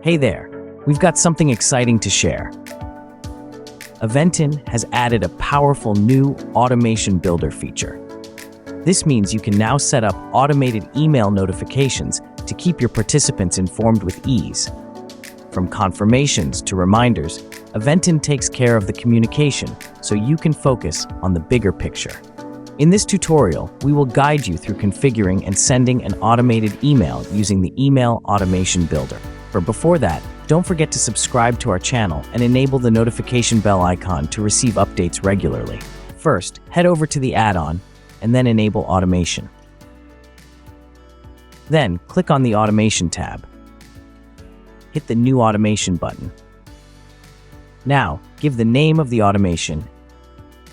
Hey there, we've got something exciting to share. Eventin has added a powerful new automation builder feature. This means you can now set up automated email notifications to keep your participants informed with ease. From confirmations to reminders, Eventin takes care of the communication so you can focus on the bigger picture. In this tutorial, we will guide you through configuring and sending an automated email using the Email Automation Builder. But before that, don't forget to subscribe to our channel and enable the notification bell icon to receive updates regularly. First, head over to the add-on and then enable automation. Then, click on the Automation tab. Hit the New Automation button. Now, give the name of the automation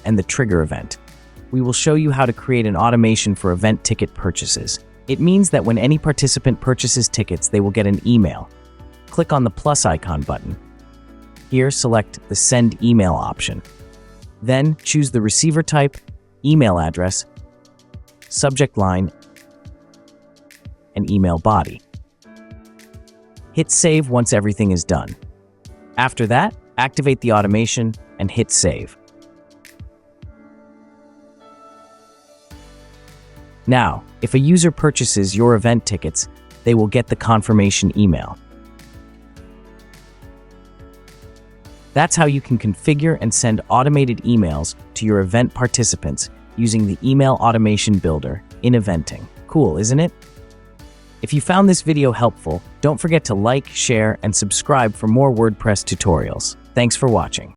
and the trigger event. We will show you how to create an automation for event ticket purchases. It means that when any participant purchases tickets, they will get an email. Click on the plus icon button. Here, select the Send Email option. Then, choose the receiver type, email address, subject line, and email body. Hit Save once everything is done. After that, activate the automation and hit Save. Now, if a user purchases your event tickets, they will get the confirmation email. That's how you can configure and send automated emails to your event participants using the Email Automation Builder in Eventin. Cool, isn't it? If you found this video helpful, don't forget to like, share, and subscribe for more WordPress tutorials. Thanks for watching.